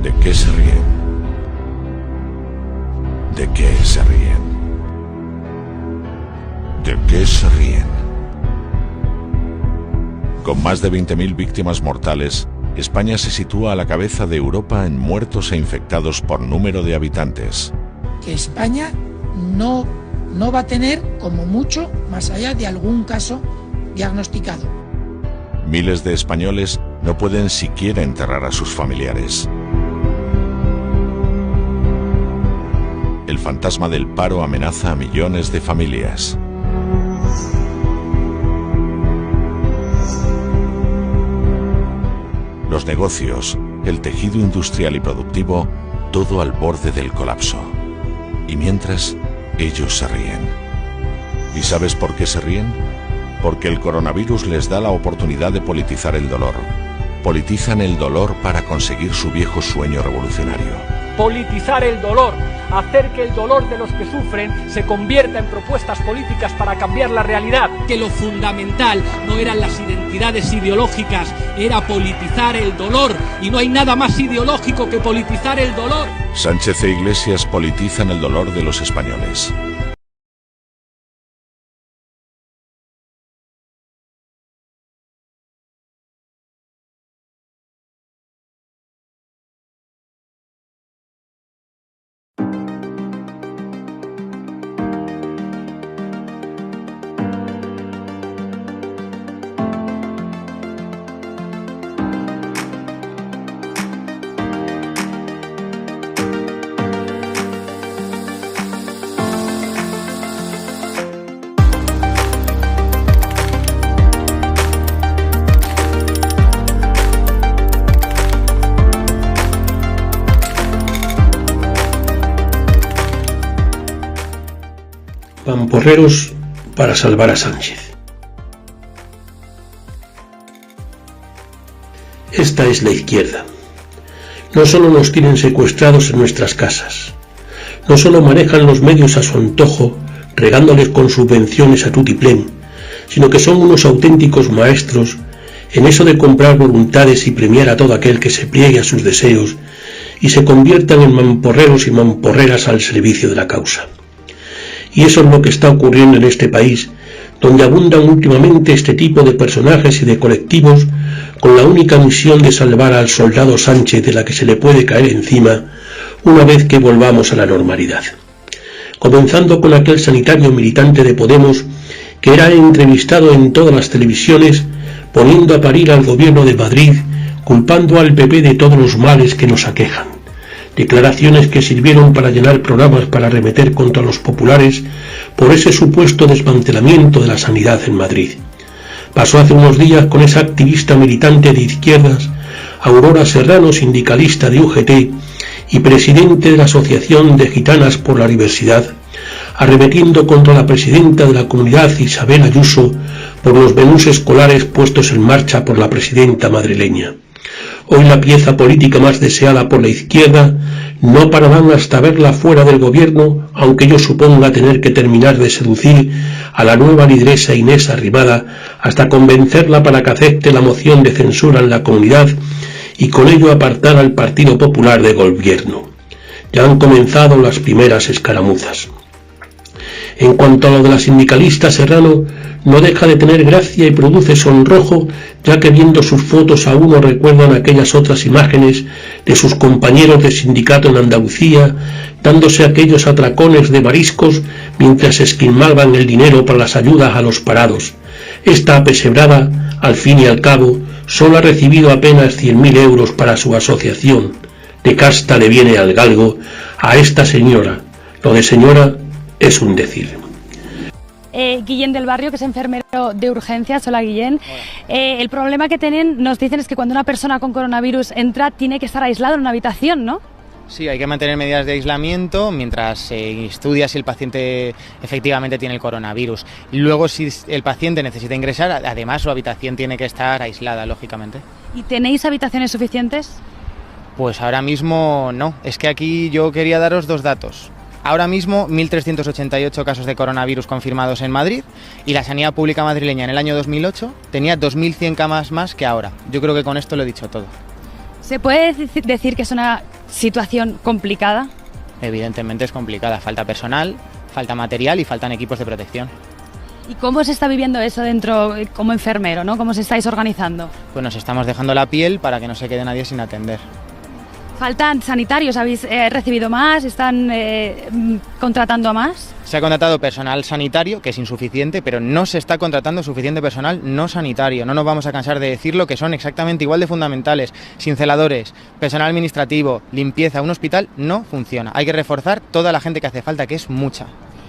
¿De qué se ríen? ¿De qué se ríen? ¿De qué se ríen? Con más de 20.000 víctimas mortales, España se sitúa a la cabeza de Europa en muertos e infectados por número de habitantes. Que España no va a tener, como mucho, más allá de algún caso diagnosticado. Miles de españoles no pueden siquiera enterrar a sus familiares. El fantasma del paro amenaza a millones de familias. Los negocios, el tejido industrial y productivo, todo al borde del colapso. Y mientras, ellos se ríen. ¿Y sabes por qué se ríen? Porque el coronavirus les da la oportunidad de politizar el dolor. Politizan el dolor para conseguir su viejo sueño revolucionario. Politizar el dolor, hacer que el dolor de los que sufren se convierta en propuestas políticas para cambiar la realidad. Que lo fundamental no eran las identidades ideológicas, era politizar el dolor, y no hay nada más ideológico que politizar el dolor. Sánchez e Iglesias politizan el dolor de los españoles. Mamporreros para salvar a Sánchez. Esta es la izquierda. No solo nos tienen secuestrados en nuestras casas, no solo manejan los medios a su antojo, regándoles con subvenciones a tutiplén, sino que son unos auténticos maestros en eso de comprar voluntades y premiar a todo aquel que se pliegue a sus deseos y se conviertan en mamporreros y mamporreras al servicio de la causa. Y eso es lo que está ocurriendo en este país, donde abundan últimamente este tipo de personajes y de colectivos con la única misión de salvar al soldado Sánchez de la que se le puede caer encima una vez que volvamos a la normalidad. Comenzando con aquel sanitario militante de Podemos que era entrevistado en todas las televisiones poniendo a parir al gobierno de Madrid, culpando al PP de todos los males que nos aquejan. Declaraciones que sirvieron para llenar programas para arremeter contra los populares por ese supuesto desmantelamiento de la sanidad en Madrid. Pasó hace unos días con esa activista militante de izquierdas, Aurora Serrano, sindicalista de UGT y presidente de la Asociación de Gitanas por la Diversidad, arremetiendo contra la presidenta de la comunidad, Isabel Ayuso, por los menús escolares puestos en marcha por la presidenta madrileña. Hoy la pieza política más deseada por la izquierda no pararán hasta verla fuera del gobierno, aunque ello suponga tener que terminar de seducir a la nueva lideresa Inés Arrimadas hasta convencerla para que acepte la moción de censura en la comunidad y con ello apartar al Partido Popular del gobierno. Ya han comenzado las primeras escaramuzas. En cuanto a lo de la sindicalista Serrano, no deja de tener gracia y produce sonrojo, ya que viendo sus fotos a uno recuerdan aquellas otras imágenes de sus compañeros de sindicato en Andalucía, dándose aquellos atracones de mariscos mientras esquilmaban el dinero para las ayudas a los parados. Esta apesebrada, al fin y al cabo, solo ha recibido apenas 100.000 euros para su asociación. De casta le viene al galgo a esta señora. Lo de señora es un decir. Guillén del Barrio, que es enfermero de urgencias. Hola, Guillén. El problema que tienen, nos dicen, es que cuando una persona con coronavirus entra, tiene que estar aislado en una habitación, ¿no? Sí, hay que mantener medidas de aislamiento mientras se estudia si el paciente efectivamente tiene el coronavirus. Y luego, si el paciente necesita ingresar, además su habitación tiene que estar aislada, lógicamente. ¿Y tenéis habitaciones suficientes? Pues ahora mismo no. Es que aquí yo quería daros dos datos. Ahora mismo 1.388 casos de coronavirus confirmados en Madrid y la sanidad pública madrileña en el año 2008 tenía 2.100 camas más que ahora. Yo creo que con esto lo he dicho todo. ¿Se puede decir que es una situación complicada? Evidentemente es complicada, falta personal, falta material y faltan equipos de protección. ¿Y cómo se está viviendo eso dentro como enfermero, ¿no? ¿Cómo se estáis organizando? Pues nos estamos dejando la piel para que no se quede nadie sin atender. ¿Faltan sanitarios? ¿Habéis recibido más? ¿Están contratando a más? Se ha contratado personal sanitario, que es insuficiente, pero no se está contratando suficiente personal no sanitario. No nos vamos a cansar de decirlo, que son exactamente igual de fundamentales. Sin celadores, personal administrativo, limpieza, un hospital no funciona. Hay que reforzar toda la gente que hace falta, que es mucha.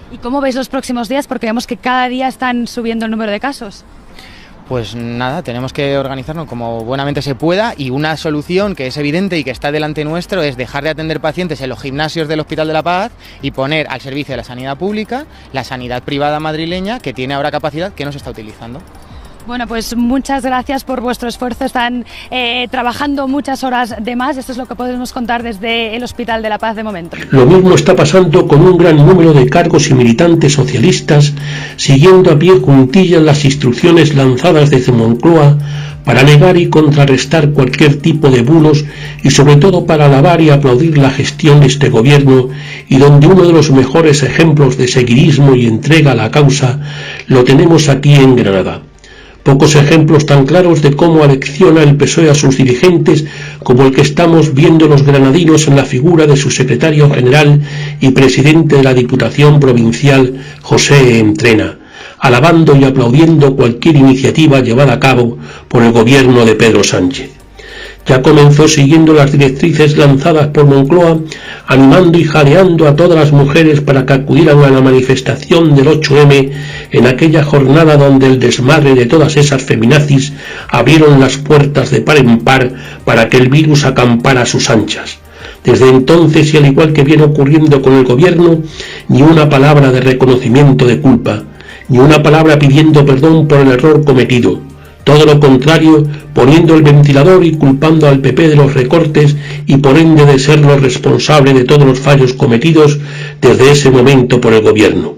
¿Y cómo veis los próximos días? Porque vemos que cada día están subiendo el número de casos. Pues nada, tenemos que organizarnos como buenamente se pueda, y una solución que es evidente y que está delante nuestro es dejar de atender pacientes en los gimnasios del Hospital de la Paz y poner al servicio de la sanidad pública la sanidad privada madrileña, que tiene ahora capacidad que no se está utilizando. Bueno, pues muchas gracias por vuestro esfuerzo. Están trabajando muchas horas de más. Esto es lo que podemos contar desde el Hospital de la Paz de momento. Lo mismo está pasando con un gran número de cargos y militantes socialistas, siguiendo a pie juntillas las instrucciones lanzadas desde Moncloa para negar y contrarrestar cualquier tipo de bulos y sobre todo para alabar y aplaudir la gestión de este gobierno, y donde uno de los mejores ejemplos de seguidismo y entrega a la causa lo tenemos aquí en Granada. Pocos ejemplos tan claros de cómo alecciona el PSOE a sus dirigentes como el que estamos viendo los granadinos en la figura de su secretario general y presidente de la Diputación Provincial, José Entrena, alabando y aplaudiendo cualquier iniciativa llevada a cabo por el gobierno de Pedro Sánchez. Ya comenzó siguiendo las directrices lanzadas por Moncloa, animando y jaleando a todas las mujeres para que acudieran a la manifestación del 8M en aquella jornada donde el desmadre de todas esas feminazis abrieron las puertas de par en par para que el virus acampara a sus anchas. Desde entonces, y al igual que viene ocurriendo con el gobierno, ni una palabra de reconocimiento de culpa, ni una palabra pidiendo perdón por el error cometido. Todo lo contrario, poniendo el ventilador y culpando al PP de los recortes y por ende de ser los responsables de todos los fallos cometidos desde ese momento por el gobierno.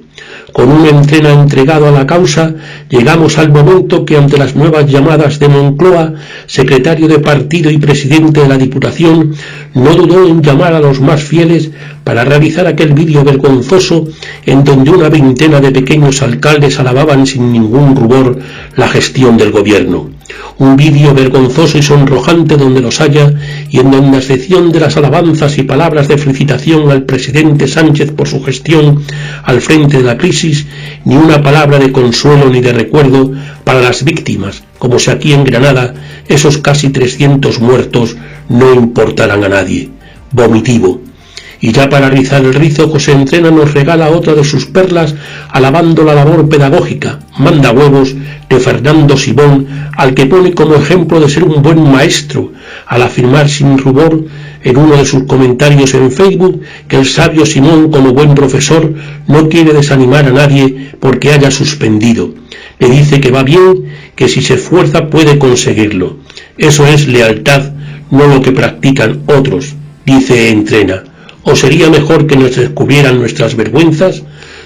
Con un Entrena entregado a la causa, llegamos al momento que ante las nuevas llamadas de Moncloa, secretario de partido y presidente de la Diputación, no dudó en llamar a los más fieles para realizar aquel vídeo vergonzoso en donde una veintena de pequeños alcaldes alababan sin ningún rubor la gestión del gobierno. Un vídeo vergonzoso y sonrojante donde los haya, y en donde a excepción de las alabanzas y palabras de felicitación al presidente Sánchez por su gestión al frente de la crisis, ni una palabra de consuelo ni de recuerdo para las víctimas, como si aquí en Granada esos casi 300 muertos no importaran a nadie. Vomitivo. Y ya para rizar el rizo, José Entrena nos regala otra de sus perlas, alabando la labor pedagógica, manda huevos, de Fernando Simón, al que pone como ejemplo de ser un buen maestro, al afirmar sin rubor en uno de sus comentarios en Facebook que el sabio Simón, como buen profesor, no quiere desanimar a nadie porque haya suspendido. Le dice que va bien, que si se esfuerza puede conseguirlo. Eso es lealtad, no lo que practican otros, dice Entrena. ¿O sería mejor que nos descubrieran nuestras vergüenzas?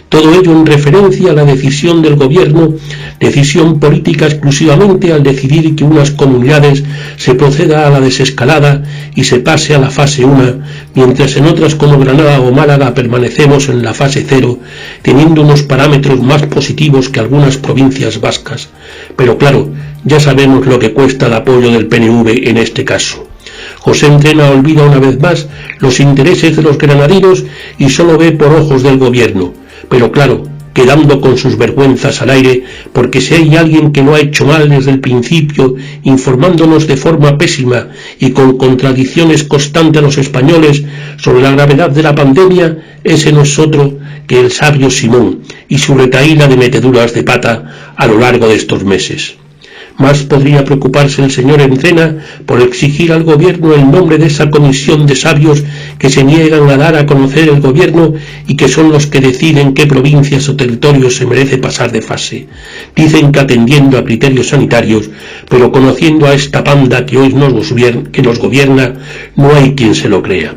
Todo ello en referencia a la decisión del gobierno, decisión política exclusivamente al decidir que unas comunidades se proceda a la desescalada y se pase a la fase 1, mientras en otras como Granada o Málaga permanecemos en la fase 0, teniendo unos parámetros más positivos que algunas provincias vascas. Pero claro, ya sabemos lo que cuesta el apoyo del PNV en este caso. José Entrena olvida una vez más los intereses de los granadinos y solo ve por ojos del gobierno, pero claro, quedando con sus vergüenzas al aire, porque si hay alguien que lo ha hecho mal desde el principio, informándonos de forma pésima y con contradicciones constantes a los españoles sobre la gravedad de la pandemia, ese no es otro que el sabio Simón y su retahíla de meteduras de pata a lo largo de estos meses. Más podría preocuparse el señor Entrena por exigir al gobierno el nombre de esa comisión de sabios que se niegan a dar a conocer el gobierno y que son los que deciden qué provincias o territorios se merece pasar de fase. Dicen que atendiendo a criterios sanitarios, pero conociendo a esta panda que hoy nos gobierna, no hay quien se lo crea.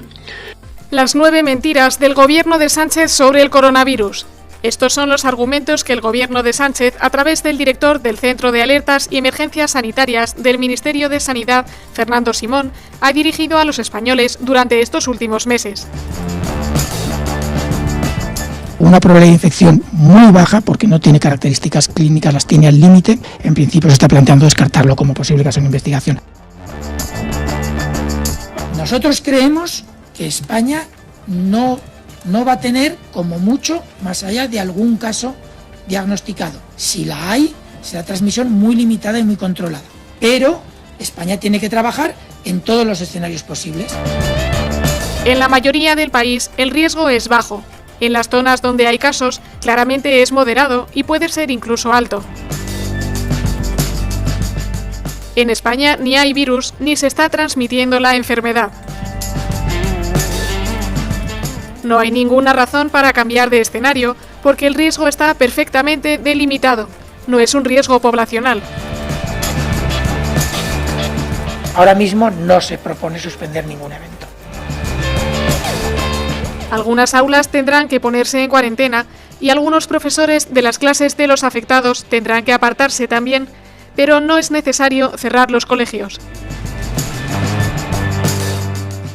Las 9 mentiras del gobierno de Sánchez sobre el coronavirus. Estos son los argumentos que el gobierno de Sánchez, a través del director del Centro de Alertas y Emergencias Sanitarias del Ministerio de Sanidad, Fernando Simón, ha dirigido a los españoles durante estos últimos meses. Una probabilidad de infección muy baja porque no tiene características clínicas, las tiene al límite. En principio se está planteando descartarlo como posible caso de investigación. Nosotros creemos que España no va a tener, como mucho, más allá de algún caso diagnosticado. Si la hay, será transmisión muy limitada y muy controlada. Pero España tiene que trabajar en todos los escenarios posibles. En la mayoría del país, el riesgo es bajo. En las zonas donde hay casos, claramente es moderado y puede ser incluso alto. En España ni hay virus ni se está transmitiendo la enfermedad. No hay ninguna razón para cambiar de escenario, porque el riesgo está perfectamente delimitado. No es un riesgo poblacional. Ahora mismo no se propone suspender ningún evento. Algunas aulas tendrán que ponerse en cuarentena y algunos profesores de las clases de los afectados tendrán que apartarse también, pero no es necesario cerrar los colegios.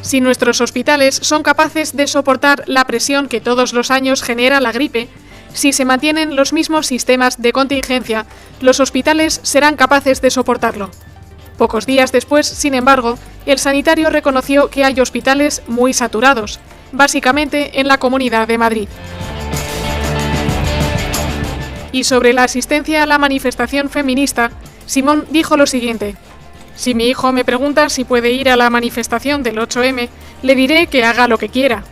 Si nuestros hospitales son capaces de soportar la presión que todos los años genera la gripe, si se mantienen los mismos sistemas de contingencia, los hospitales serán capaces de soportarlo. Pocos días después, sin embargo, el sanitario reconoció que hay hospitales muy saturados, básicamente en la Comunidad de Madrid. Y sobre la asistencia a la manifestación feminista, Simón dijo lo siguiente: si mi hijo me pregunta si puede ir a la manifestación del 8M, le diré que haga lo que quiera.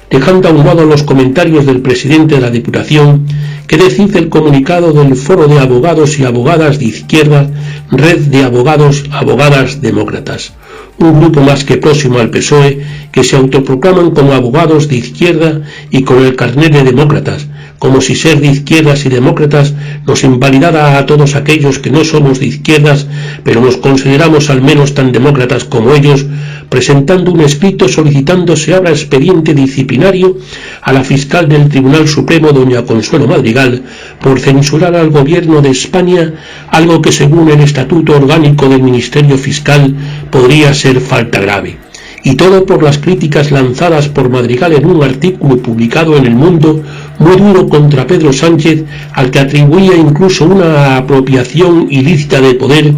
Dejando a un lado los comentarios del presidente de la Diputación, ¿qué decir del comunicado del Foro de Abogados y Abogadas de Izquierda, Red de Abogados, Abogadas Demócratas? Un grupo más que próximo al PSOE, que se autoproclaman como abogados de izquierda y con el carnet de demócratas, como si ser de izquierdas y demócratas nos invalidara a todos aquellos que no somos de izquierdas, pero nos consideramos al menos tan demócratas como ellos, presentando un escrito solicitando se abra expediente disciplinario a la fiscal del Tribunal Supremo, doña Consuelo Madrigal, por censurar al Gobierno de España, algo que según el Estatuto Orgánico del Ministerio Fiscal podría ser falta grave. Y todo por las críticas lanzadas por Madrigal en un artículo publicado en El Mundo, muy duro contra Pedro Sánchez, al que atribuía incluso una apropiación ilícita de poder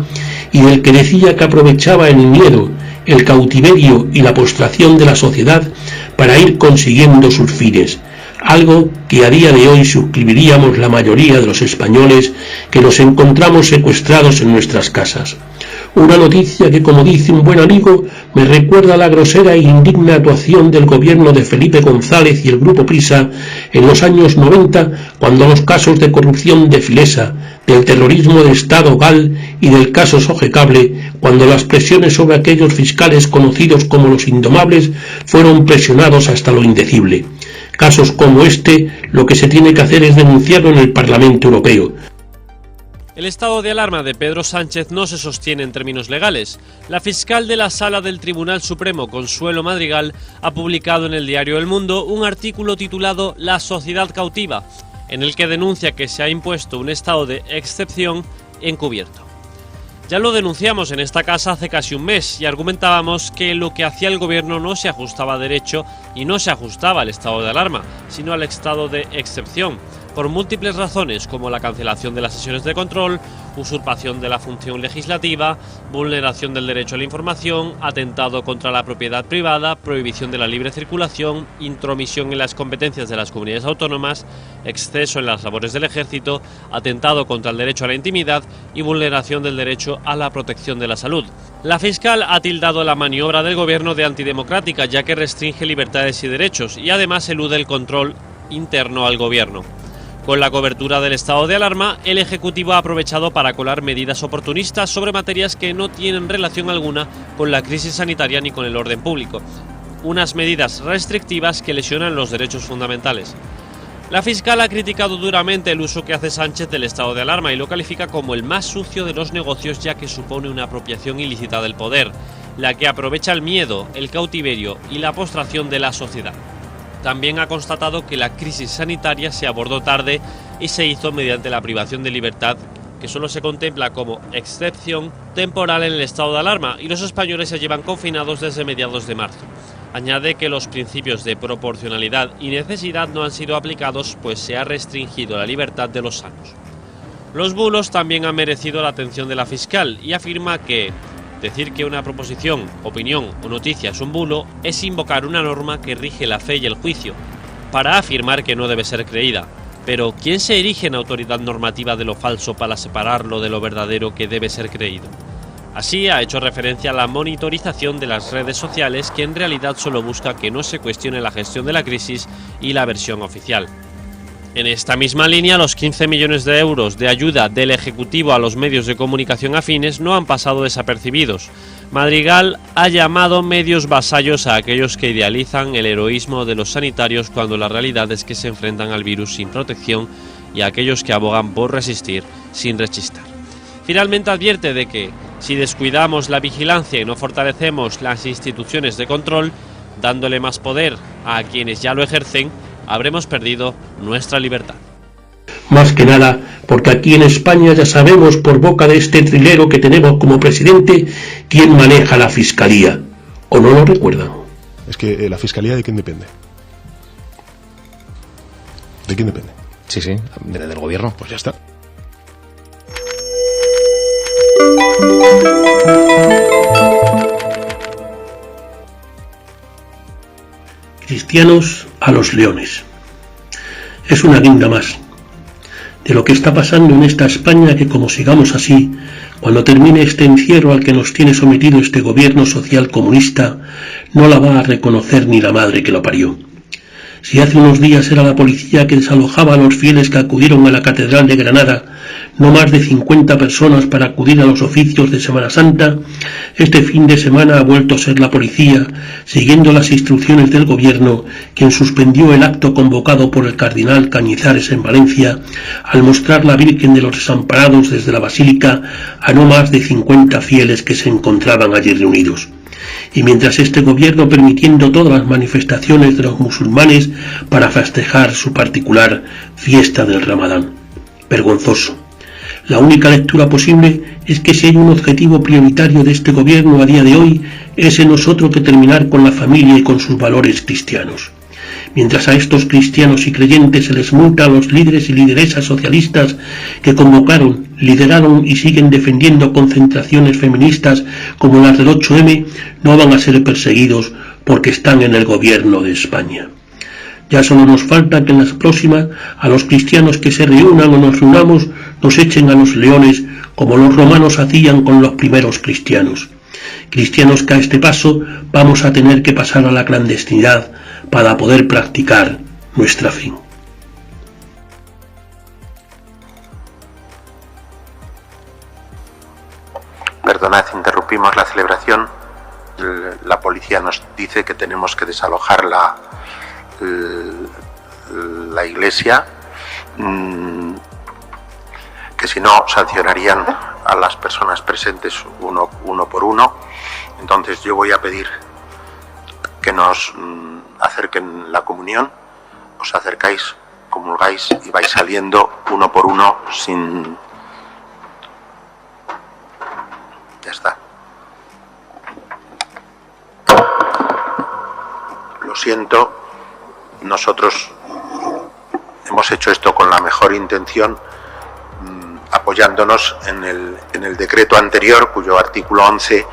y del que decía que aprovechaba el miedo, el cautiverio y la postración de la sociedad para ir consiguiendo sus fines, algo que a día de hoy suscribiríamos la mayoría de los españoles que nos encontramos secuestrados en nuestras casas. Una noticia que, como dice un buen amigo, me recuerda a la grosera e indigna actuación del gobierno de Felipe González y el Grupo Prisa en los años 90, cuando los casos de corrupción de Filesa, del terrorismo de Estado GAL y del caso Sogecable, cuando las presiones sobre aquellos fiscales conocidos como los Indomables fueron presionados hasta lo indecible. Casos como este, lo que se tiene que hacer es denunciarlo en el Parlamento Europeo. El estado de alarma de Pedro Sánchez no se sostiene en términos legales. La fiscal de la Sala del Tribunal Supremo, Consuelo Madrigal, ha publicado en el diario El Mundo un artículo titulado La sociedad cautiva, en el que denuncia que se ha impuesto un estado de excepción encubierto. Ya lo denunciamos en esta casa hace casi un mes y argumentábamos que lo que hacía el gobierno no se ajustaba a derecho y no se ajustaba al estado de alarma, sino al estado de excepción, por múltiples razones como la cancelación de las sesiones de control, usurpación de la función legislativa, vulneración del derecho a la información, atentado contra la propiedad privada, prohibición de la libre circulación, intromisión en las competencias de las comunidades autónomas, exceso en las labores del ejército, atentado contra el derecho a la intimidad y vulneración del derecho a la protección de la salud. La fiscal ha tildado la maniobra del gobierno de antidemocrática, ya que restringe libertades y derechos y además elude el control interno al gobierno. Con la cobertura del estado de alarma, el Ejecutivo ha aprovechado para colar medidas oportunistas sobre materias que no tienen relación alguna con la crisis sanitaria ni con el orden público. Unas medidas restrictivas que lesionan los derechos fundamentales. La fiscal ha criticado duramente el uso que hace Sánchez del estado de alarma y lo califica como el más sucio de los negocios, ya que supone una apropiación ilícita del poder, la que aprovecha el miedo, el cautiverio y la postración de la sociedad. también ha constatado que la crisis sanitaria se abordó tarde y se hizo mediante la privación de libertad, que solo se contempla como excepción temporal en el estado de alarma, y los españoles se llevan confinados desde mediados de marzo. Añade que los principios de proporcionalidad y necesidad no han sido aplicados, pues se ha restringido la libertad de los sanos. Los bulos también han merecido la atención de la fiscal y afirma que decir que una proposición, opinión o noticia es un bulo es invocar una norma que rige la fe y el juicio, para afirmar que no debe ser creída. Pero ¿quién se erige en autoridad normativa de lo falso para separarlo de lo verdadero que debe ser creído? Así ha hecho referencia a la monitorización de las redes sociales, que en realidad solo busca que no se cuestione la gestión de la crisis y la versión oficial. En esta misma línea, los 15 millones de euros de ayuda del Ejecutivo a los medios de comunicación afines no han pasado desapercibidos. Madrigal ha llamado medios vasallos a aquellos que idealizan el heroísmo de los sanitarios cuando la realidad es que se enfrentan al virus sin protección, y a aquellos que abogan por resistir sin rechistar. Finalmente advierte de que, si descuidamos la vigilancia y no fortalecemos las instituciones de control, dándole más poder a quienes ya lo ejercen, habremos perdido nuestra libertad. Más que nada, porque aquí en España ya sabemos por boca de este trilero que tenemos como presidente quién maneja la fiscalía. ¿O no lo recuerdan? Es que la fiscalía, ¿de quién depende? ¿De quién depende? Sí, del gobierno. Pues ya está. Cristianos a los leones. Es una guinda más de lo que está pasando en esta España, que como sigamos así, cuando termine este encierro al que nos tiene sometido este gobierno social comunista, no la va a reconocer ni la madre que lo parió. Si hace unos días era la policía que desalojaba a los fieles que acudieron a la Catedral de Granada, no más de 50 personas para acudir a los oficios de Semana Santa, este fin de semana ha vuelto a ser la policía, siguiendo las instrucciones del gobierno, quien suspendió el acto convocado por el cardenal Cañizares en Valencia, al mostrar la Virgen de los Desamparados desde la Basílica a no más de 50 fieles que se encontraban allí reunidos. Y mientras este gobierno permitiendo todas las manifestaciones de los musulmanes para festejar su particular fiesta del Ramadán. Vergonzoso. La única lectura posible es que si hay un objetivo prioritario de este gobierno a día de hoy, es en nosotros que terminar con la familia y con sus valores cristianos. Mientras a estos cristianos y creyentes se les multa a los líderes y lideresas socialistas que convocaron, lideraron y siguen defendiendo concentraciones feministas como las del 8M, no van a ser perseguidos porque están en el gobierno de España. Ya solo nos falta que en las próximas a los cristianos que se reúnan o nos reunamos nos echen a los leones como los romanos hacían con los primeros cristianos. Cristianos que a este paso vamos a tener que pasar a la clandestinidad para poder practicar nuestra fe. Perdonad, interrumpimos la celebración. La policía nos dice que tenemos que desalojar la iglesia, que si no sancionarían a las personas presentes uno por uno. Entonces yo voy a pedir que nos acerquen la comunión, os acercáis, comulgáis y vais saliendo uno por uno sin... Ya está. Lo siento, nosotros hemos hecho esto con la mejor intención, apoyándonos en el decreto anterior, cuyo artículo 11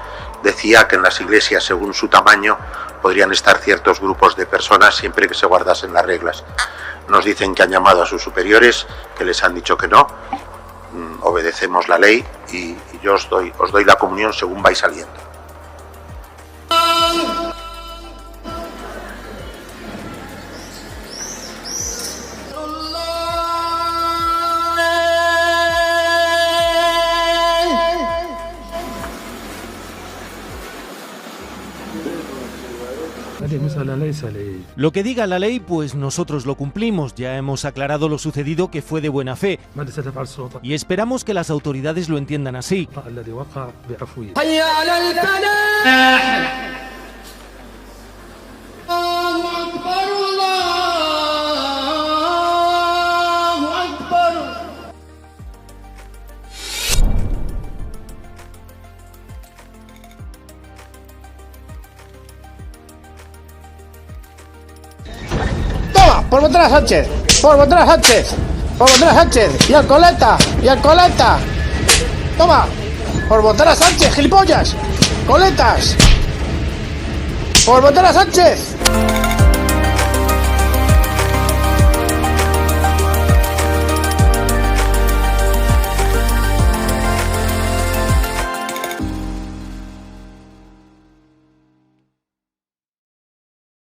decía que en las iglesias, según su tamaño, podrían estar ciertos grupos de personas siempre que se guardasen las reglas. Nos dicen que han llamado a sus superiores, que les han dicho que no, obedecemos la ley y yo os doy la comunión según vais saliendo. Lo que diga la ley, pues nosotros lo cumplimos. Ya hemos aclarado lo sucedido, que fue de buena fe. Y esperamos que las autoridades lo entiendan así. ¡Toma! ¡Por votar a Sánchez! ¡Por votar a Sánchez! ¡Por votar a Sánchez! ¡Y Alcoleta! ¡Y Alcoleta! ¡Toma! ¡Por votar a Sánchez, gilipollas! ¡Coletas! ¡Por votar a Sánchez!